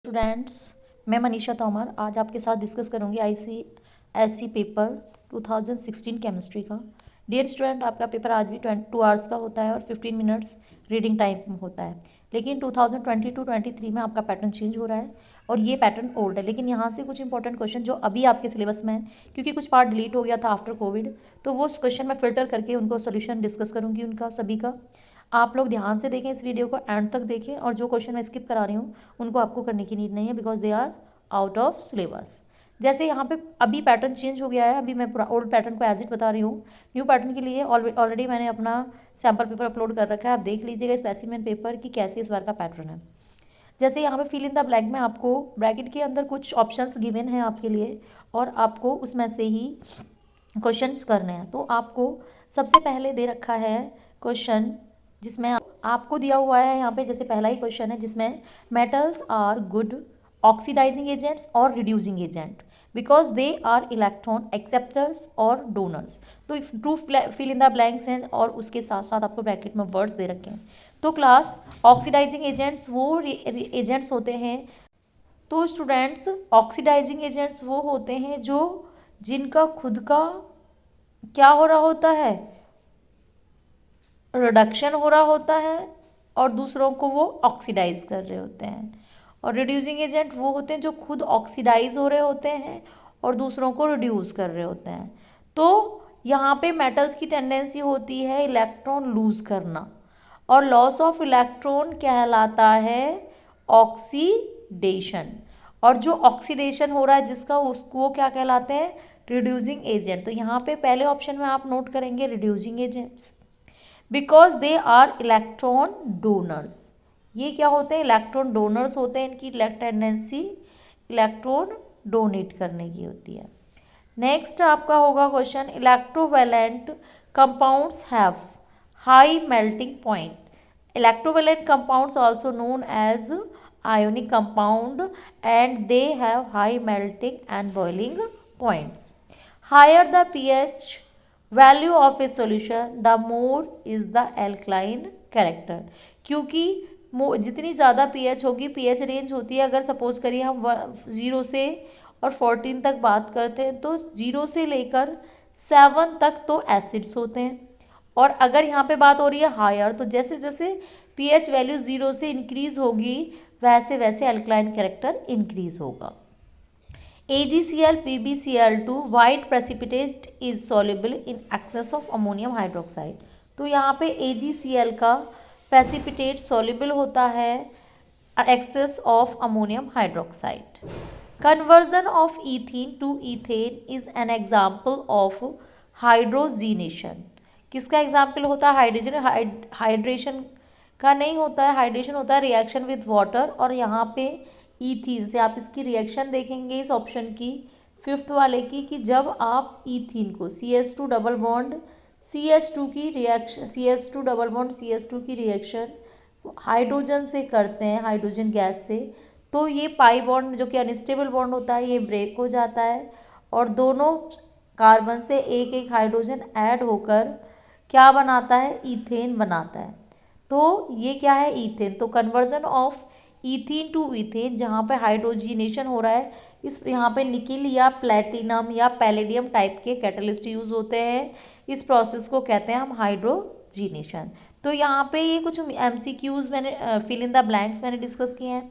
Students, मैं मनीषा तोमर आज आपके साथ डिस्कस करूंगी आईसीएसई पेपर 2016 केमिस्ट्री का। डियर स्टूडेंट, आपका पेपर आज भी 2 आवर्स का होता है और 15 मिनट्स रीडिंग टाइम होता है, लेकिन 2022-23 में आपका पैटर्न चेंज हो रहा है और ये पैटर्न ओल्ड है। लेकिन यहाँ से कुछ इंपॉर्टेंट क्वेश्चन जो अभी आपके सिलेबस में है, क्योंकि कुछ पार्ट डिलीट हो गया था आफ्टर कोविड, तो वो क्वेश्चन मैं फिल्टर करके उनको सोल्यूशन डिस्कस करूँगी उनका सभी का। आप लोग ध्यान से देखें, इस वीडियो को एंड तक देखें, और जो क्वेश्चन मैं स्किप करा रही हूँ उनको आपको करने की नीड नहीं है, because they are out of syllabus. जैसे यहाँ पे अभी पैटर्न चेंज हो गया है, अभी मैं पूरा ओल्ड पैटर्न को एज इट बता रही हूँ। न्यू पैटर्न के लिए ऑलरेडी मैंने अपना सैम्पल पेपर अपलोड कर रखा है, आप देख लीजिएगा स्पेसिमेन पेपर की कैसे इस बार का पैटर्न है। जैसे यहाँ पे फिल इन द ब्लैंक में आपको ब्रैकेट के अंदर कुछ ऑप्शंस गिवन हैं आपके लिए, और आपको उसमें से ही क्वेश्चंस करने हैं। तो आपको सबसे पहले दे रखा है क्वेश्चन, जिसमें आपको दिया हुआ है यहाँ पे, जैसे पहला ही क्वेश्चन है जिसमें metals are good oxidizing agents और reducing agent because they are electron acceptors और डोनर्स। तो to fill in the blanks हैं, और उसके साथ साथ आपको ब्रैकेट में वर्ड्स दे रखे हैं। तो क्लास ऑक्सीडाइजिंग एजेंट्स वो एजेंट्स होते हैं, तो स्टूडेंट्स ऑक्सीडाइजिंग एजेंट्स वो होते हैं जो जिनका खुद का क्या हो रहा होता है, रिडक्शन हो रहा होता है, और दूसरों को वो ऑक्सीडाइज कर रहे होते हैं। और रिड्यूसिंग एजेंट वो होते हैं जो खुद ऑक्सीडाइज हो रहे होते हैं और दूसरों को रिड्यूस कर रहे होते हैं। तो यहाँ पे मेटल्स की टेंडेंसी होती है इलेक्ट्रॉन लूज करना, और लॉस ऑफ इलेक्ट्रॉन कहलाता है ऑक्सीडेशन। और जो ऑक्सीडेशन हो रहा है जिसका, उसको क्या कहलाते हैं, रिड्यूसिंग एजेंट। तो यहाँ पे पहले ऑप्शन में आप नोट करेंगे reducing agents, because they are electron donors. ये क्या होते हैं, इलेक्ट्रॉन डोनर्स होते हैं, इनकी टेंडेंसी इलेक्ट्रॉन डोनेट करने की होती है। नेक्स्ट आपका होगा question, electrovalent compounds have high melting point. Electrovalent compounds also known as ionic compound and they have high melting and boiling points. Higher the pH value of a solution, the more is the alkaline character. क्योंकि जितनी ज़्यादा pH होगी, pH range होती है, अगर suppose करिए हम 0 से और 14 तक बात करते हैं, तो 0 से लेकर 7 तक तो एसिड्स होते हैं, और अगर यहाँ पे बात हो रही है हायर, तो जैसे जैसे pH वैल्यू 0 से इंक्रीज होगी वैसे वैसे अल्कलाइन कैरेक्टर इंक्रीज होगा। AgCl PbCl2 white precipitate is soluble in excess of ammonium hydroxide. तो यहाँ पे AgCl का प्रेसिपिटेट सॉल्युबल होता है excess of ammonium hydroxide. Conversion of ethene to ethane is an example of hydrogenation. किसका example होता है, हाइड्रोजन, हाइड्रेशन का नहीं होता है, हाइड्रेशन होता है रिएक्शन विथ वाटर। और यहाँ पे ईथीन से आप इसकी रिएक्शन देखेंगे इस ऑप्शन की, फिफ्थ वाले की, कि जब आप ईथीन को CH2 डबल बॉन्ड CH2 की reaction, CH2 double bond CH2 की रिएक्शन हाइड्रोजन से करते हैं, हाइड्रोजन गैस से, तो ये पाई बॉन्ड जो कि अनस्टेबल बॉन्ड होता है ये ब्रेक हो जाता है, और दोनों कार्बन से एक एक हाइड्रोजन ऐड होकर क्या बनाता है, ईथेन बनाता है। तो ये क्या है, ईथेन। तो conversion of ethene to ethane, जहाँ पे हाइड्रोजीनेशन हो रहा है, इस यहाँ पे निकिल या प्लेटिनम या पैलेडियम टाइप के कैटलिस्ट यूज़ होते हैं। इस प्रोसेस को कहते हैं हम हाइड्रोजीनेशन। तो यहाँ पे ये कुछ MCQs मैंने, फिल इन द ब्लैंक्स मैंने डिस्कस किए हैं।